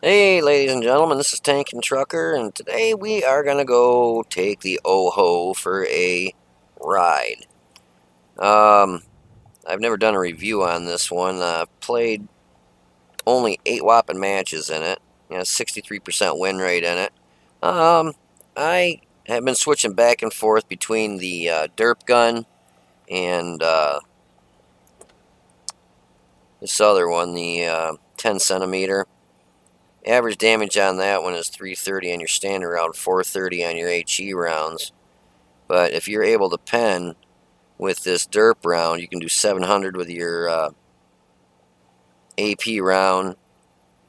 Hey, ladies and gentlemen, this is Tank and Trucker, and today we are going to go take the Oho for a ride. Um, I've never done a review on this one. Played only 8 whopping matches in it. 63% win rate in it. Um, I have been switching back and forth between the derp gun and this other one, the 10 centimeter. Average damage on that one is 330 on your standard round, 430 on your HE rounds. But if you're able to pen with this derp round, you can do 700 with your AP round,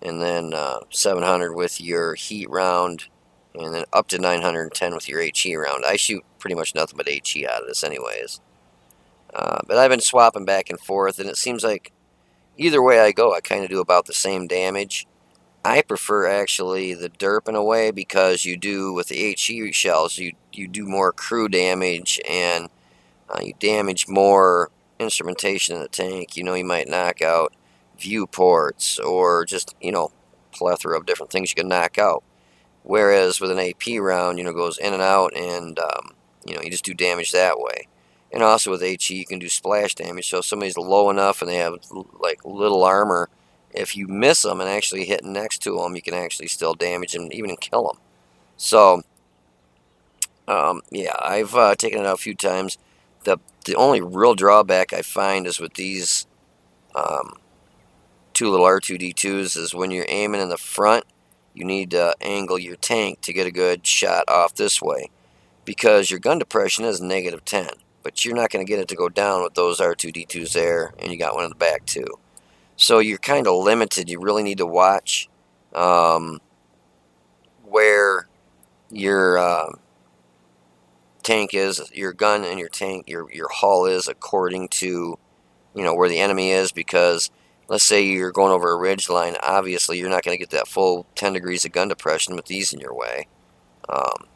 and then 700 with your heat round, and then up to 910 with your HE round. I shoot pretty much nothing but HE out of this anyways. But I've been swapping back and forth, and it seems like either way I go, I kind of do about the same damage. I prefer actually the derp in a way because you do with the HE shells, you do more crew damage and you damage more instrumentation in the tank. You might knock out viewports or just plethora of different things you can knock out. Whereas with an AP round, goes in and out, and you just do damage that way. And also with HE, you can do splash damage. So if somebody's low enough and they have like little armor, if you miss them and actually hit next to them, you can actually still damage them, even kill them. So yeah, I've taken it out a few times. The only real drawback I find is with these um, two little R2D2s is when you're aiming in the front, you need to angle your tank to get a good shot off this way because your gun depression is -10, but you're not going to get it to go down with those R2D2s there, and you got one in the back too. So you're kind of limited. You really need to watch um, where your tank is, your gun and your tank, your hull is according to where the enemy is, because let's say you're going over a ridge line, obviously you're not going to get that full 10 degrees of gun depression with these in your way. Um,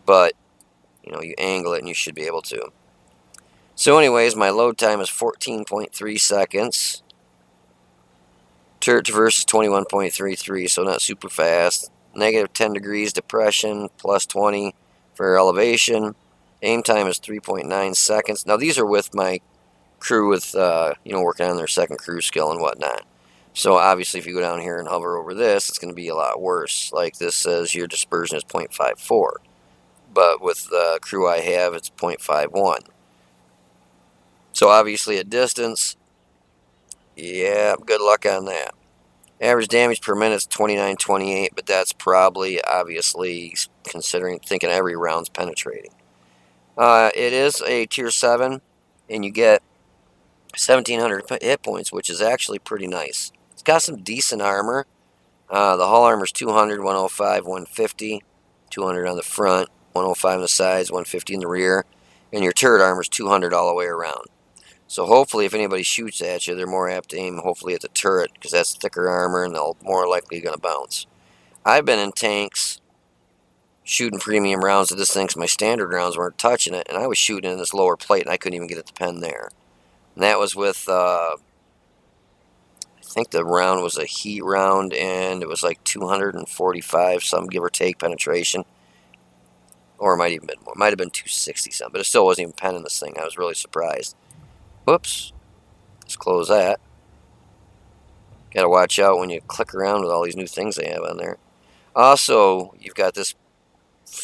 but you angle it and you should be able to. So anyways, my load time is 14.3 seconds. Turret traverse is 21.33, so not super fast. -10 degrees depression, +20 for elevation. Aim time is 3.9 seconds. Now these are with my crew with working on their second crew skill and whatnot. So obviously if you go down here and hover over this, it's going to be a lot worse. Like this says your dispersion is 0.54, but with the crew I have, it's 0.51. So obviously at distance, yeah, good luck on that. Average damage per minute is 29.28, but that's probably obviously considering thinking every round's penetrating. It is a tier 7, and you get 1,700 hit points, which is actually pretty nice. It's got some decent armor. The hull armor is 200, 105, 150, 200 on the front, 105 on the sides, 150 in the rear, and your turret armor is 200 all the way around. So hopefully if anybody shoots at you, they're more apt to aim hopefully at the turret, because that's thicker armor and they'll more likely going to bounce. I've been in tanks shooting premium rounds of this thing because my standard rounds weren't touching it, and I was shooting in this lower plate and I couldn't even get it to pen there. And that was with, I think the round was a heat round, and it was like 245 some, give or take, penetration. Or it might even been more. It might have been 260 something, but it still wasn't even penning this thing. I was really surprised. Whoops. Let's close that. Got to watch out when you click around with all these new things they have on there. Also, you've got this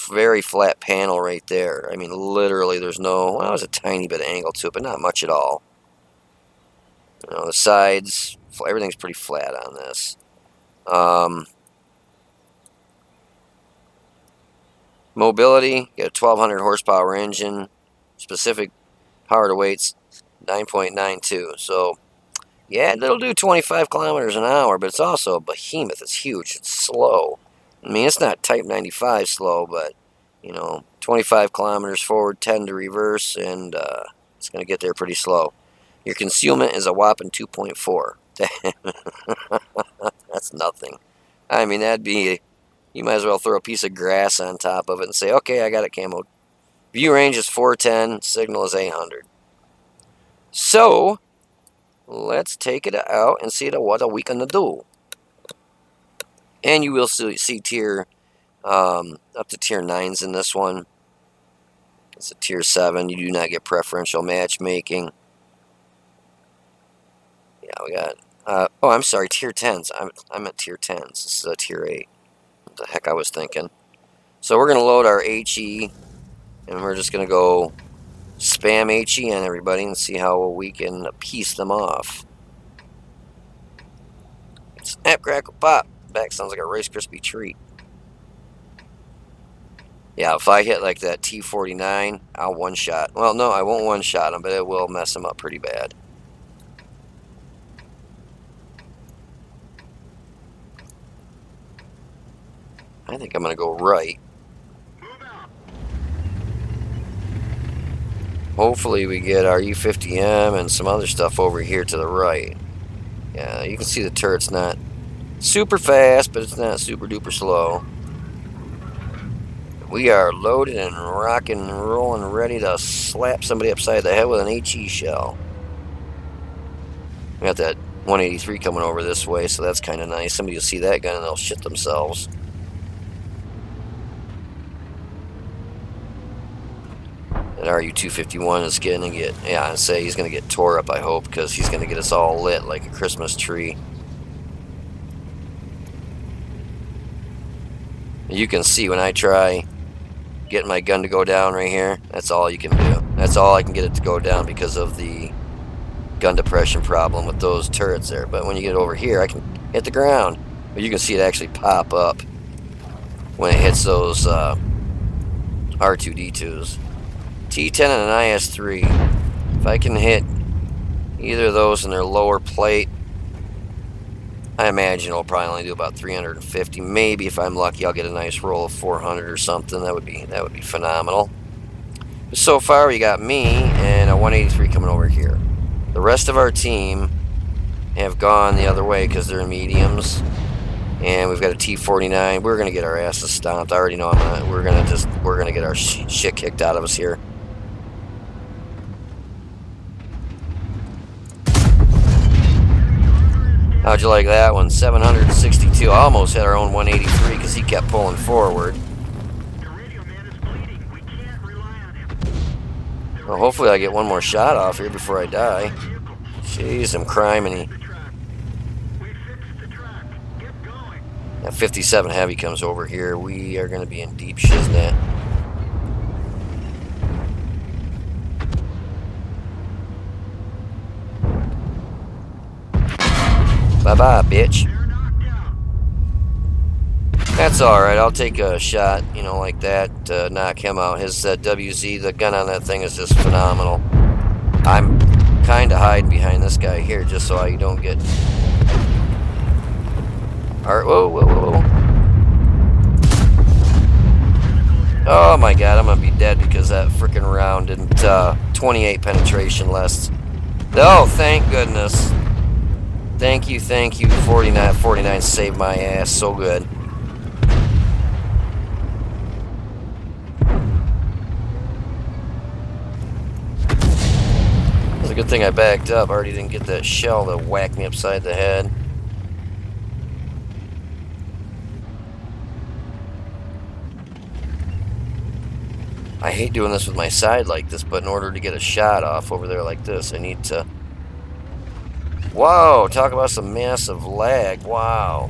very flat panel right there. I mean, literally, there's no, well, there's a tiny bit of angle to it, but not much at all. The sides, everything's pretty flat on this. Mobility, got a 1,200 horsepower engine. Specific power to weight's 9.92. So, yeah, it'll do 25 kilometers an hour, but it's also a behemoth. It's huge. It's slow. I mean, it's not Type 95 slow, but, 25 kilometers forward, 10 to reverse, and it's going to get there pretty slow. Your concealment is a whopping 2.4. That's nothing. I mean, that'd be, you might as well throw a piece of grass on top of it and say, okay, I got it camoed. View range is 410, signal is 800. So, let's take it out and see what we can do. And you will see tier up to tier 9s in this one. It's a tier 7. You do not get preferential matchmaking. Yeah, we got. Oh, I'm sorry, tier 10s. I'm at tier 10s. This is a tier 8. What the heck I was thinking. So we're going to load our HE, and we're just going to go spam HE on everybody and see how we can piece them off. Snap, crackle, pop. Back sounds like a Rice Krispie treat. Yeah, if I hit like that T49, I'll one-shot. Well, no, I won't one-shot him, but it will mess him up pretty bad. I think I'm going to go right. Hopefully we get our U50M and some other stuff over here to the right. Yeah, you can see the turret's not super fast, but it's not super duper slow. We are loaded and rocking and rolling, ready to slap somebody upside the head with an HE shell. We got that 183 coming over this way, so that's kind of nice. Somebody will see that gun and they'll shit themselves. And RU-251 is going to get, yeah, I'd say he's going to get tore up, I hope, because he's going to get us all lit like a Christmas tree. You can see when I try getting my gun to go down right here, that's all you can do. That's all I can get it to go down because of the gun depression problem with those turrets there. But when you get over here, I can hit the ground. But you can see it actually pop up when it hits those R2-D2s. T10 and an IS-3. If I can hit either of those in their lower plate, I imagine it'll probably only do about 350. Maybe if I'm lucky, I'll get a nice roll of 400 or something. That would be phenomenal. But so far, we got me and a 183 coming over here. The rest of our team have gone the other way because they're mediums, and we've got a T49. We're gonna get our asses stomped. I already know we're gonna get our shit kicked out of us here. How'd you like that one? 762. Almost hit our own 183 because he kept pulling forward. Well, hopefully I get one more shot off here before I die. Jeez, I'm criminy. That 57 Heavy comes over here. We are going to be in deep shiznit. Bye-bye, bitch. That's alright, I'll take a shot, you know, like that to knock him out. His WZ, the gun on that thing is just phenomenal. I'm kind of hiding behind this guy here just so I don't get... Alright, whoa, whoa, whoa. Oh my god, I'm gonna be dead because that freaking round didn't, 28 penetration less. Oh, thank goodness. Thank you, 49 saved my ass so good. It's a good thing I backed up. I already didn't get that shell to whack me upside the head. I hate doing this with my side like this, but in order to get a shot off over there like this, I need to... Whoa, talk about some massive lag. Wow.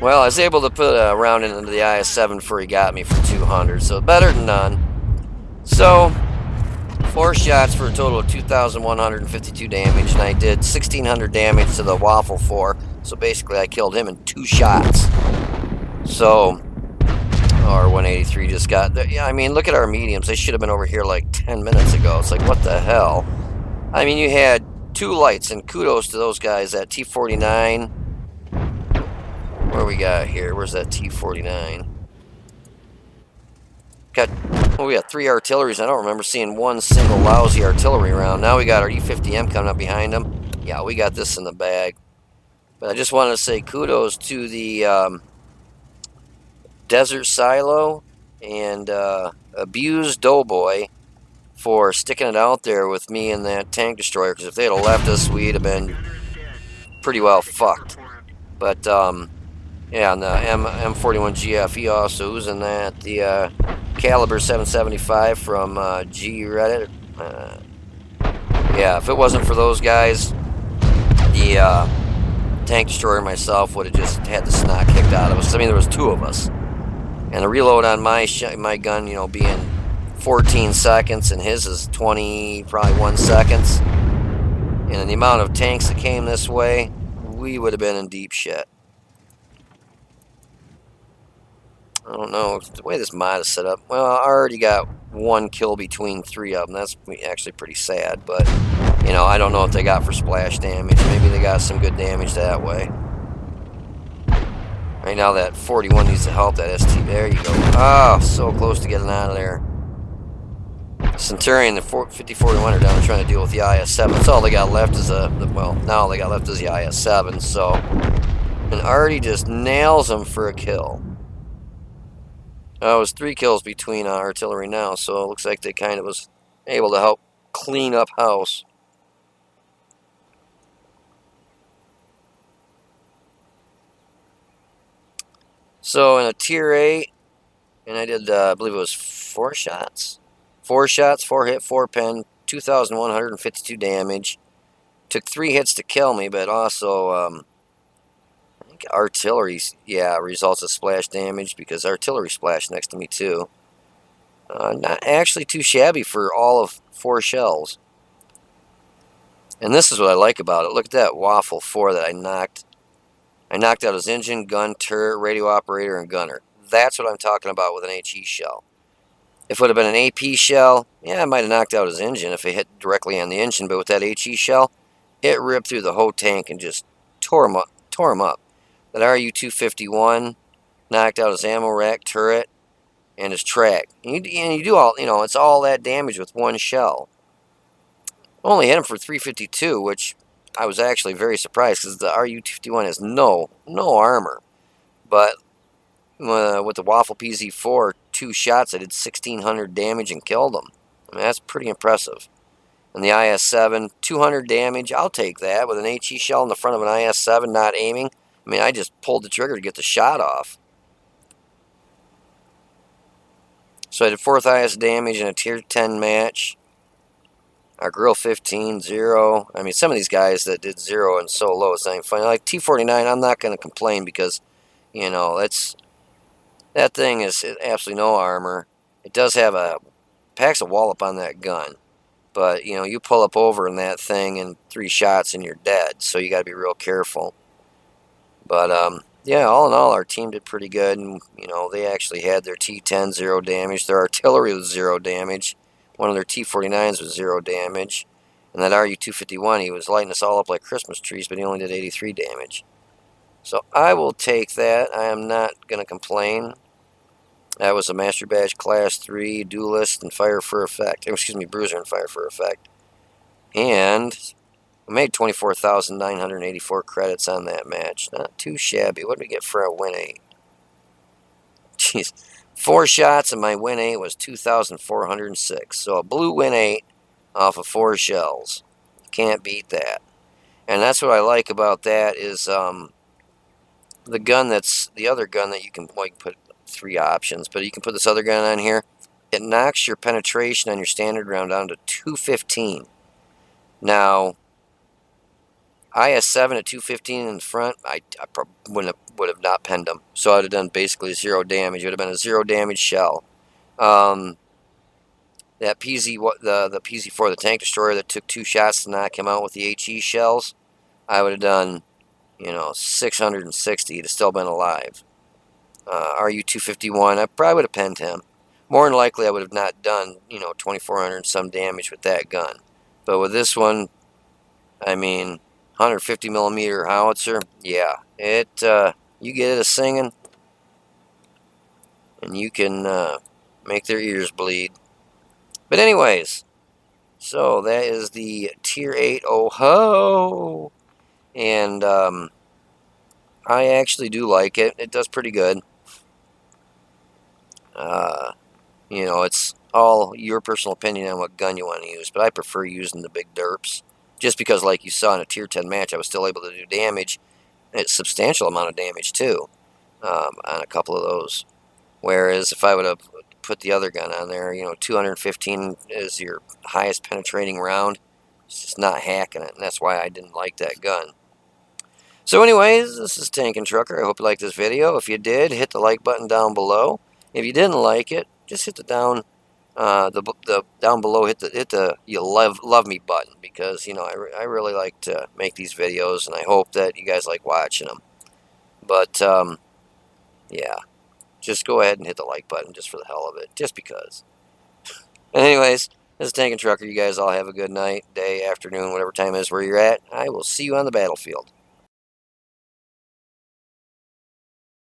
Well, I was able to put a round into the IS-7 before he got me for 200, so better than none. So, 4 shots for a total of 2,152 damage, and I did 1,600 damage to the Waffle 4, so basically I killed him in 2 shots. So... Our 183 just got there. Yeah, I mean, look at our mediums. They should have been over here like 10 minutes ago. It's like, what the hell? I mean, you had 2 lights, and kudos to those guys. That T49. Where we got here? Where's that T49? We got 3 artilleries. I don't remember seeing one single lousy artillery round. Now we got our E50M coming up behind them. Yeah, we got this in the bag. But I just wanted to say kudos to the... Desert Silo and Abused Doughboy for sticking it out there with me and that tank destroyer, because if they'd have left us, we'd have been pretty well fucked. But yeah, and the M41 GF, also using that, the caliber 775 from G Reddit. Yeah, if it wasn't for those guys, the tank destroyer and myself would have just had the snot kicked out of us. I mean, there was two of us, and the reload on my gun, you know, being 14 seconds, and his is 20, probably 1 seconds. And the amount of tanks that came this way, we would have been in deep shit. I don't know the way this mod is set up. Well, I already got 1 kill between 3 of them. That's actually pretty sad, but you know, I don't know what they got for splash damage. Maybe they got some good damage that way. Right now, that 41 needs to help. That ST. There you go. Oh, so close to getting out of there. Centurion, the 5041 are down trying to deal with the IS-7. That's all they got left is well, now all they got left is the IS-7. So, and Artie just nails them for a kill. It was 3 kills between artillery now, so it looks like they kind of was able to help clean up house. So in a tier 8, and I did, I believe it was 4 shots. 4 shots, 4 hit, 4 pen, 2,152 damage. Took 3 hits to kill me, but also, I think artillery, yeah, results of splash damage, because artillery splashed next to me too. Not actually too shabby for all of 4 shells. And this is what I like about it. Look at that Waffle 4 that I knocked. I knocked out his engine, gun, turret, radio operator, and gunner. That's what I'm talking about with an HE shell. If it would have been an AP shell, yeah, I might have knocked out his engine if it hit directly on the engine. But with that HE shell, it ripped through the whole tank and just tore him up. That RU-251 knocked out his ammo rack, turret, and his track. And you do all, you know, it's all that damage with 1 shell. Only hit him for 352, which I was actually very surprised, because the RU-251 has no armor. But with the Waffle PZ4, 2 shots, I did 1,600 damage and killed him. I mean, that's pretty impressive. And the IS-7, 200 damage, I'll take that. With an HE shell in the front of an IS-7 not aiming, I mean, I just pulled the trigger to get the shot off. So I did 4th highest damage in a tier 10 match. Our Grill 15, 0. I mean, some of these guys that did 0 and so low, it's not even funny. Like T49, I'm not going to complain, because, you know, that thing is absolutely no armor. It does have packs a wallop on that gun. But, you know, you pull up over in that thing in 3 shots and you're dead. So you got to be real careful. But, yeah, all in all, our team did pretty good. And, you know, they actually had their T10 0 damage. Their artillery was 0 damage. One of their T49s was 0 damage. And that RU-251, he was lighting us all up like Christmas trees, but he only did 83 damage. So I will take that. I am not going to complain. That was a Master Badge Class 3, Duelist, and Fire for Effect. Excuse me, Bruiser and Fire for Effect. And we made 24,984 credits on that match. Not too shabby. What did we get for a win 8? Jeez. 4 shots, and my win 8 was 2,406. So a blue win 8 off of 4 shells. Can't beat that. And that's what I like about that is the gun that's the other gun that you can, well, you can put 3 options, but you can put this other gun on here. It knocks your penetration on your standard round down to 215. Now, IS-7 at 215 in the front, I would have not penned them. So I'd have done basically 0 damage. It would have been a 0 damage shell. That PZ, the PZ4, the tank destroyer that took 2 shots to knock him out with the HE shells, I would have done, you know, 660 to still been alive. RU-251, I probably would have penned him. More than likely, I would have not done, you know, 2,400 and some damage with that gun. But with this one, I mean, 150 millimeter howitzer, yeah, you get it a singing, and you can make their ears bleed. But anyways, so that is the tier 8 oh-ho, and I actually do like it. It does pretty good. You know, it's all your personal opinion on what gun you want to use, but I prefer using the big derps. Just because, like you saw in a tier 10 match, I was still able to do damage, a substantial amount of damage too, on a couple of those. Whereas if I would have put the other gun on there, 215 is your highest penetrating round. It's just not hacking it, and that's why I didn't like that gun. So anyways, this is Tank and Trucker. I hope you liked this video. If you did, hit the like button down below. If you didn't like it, just hit the down below, hit the you love me button, because I really like to make these videos, and I hope that you guys like watching them. But yeah, just go ahead and hit the like button just for the hell of it, just because. And anyways, this is Tank and Trucker. You guys all have a good night, day, afternoon, whatever time it is where you're at. I will see you on the battlefield.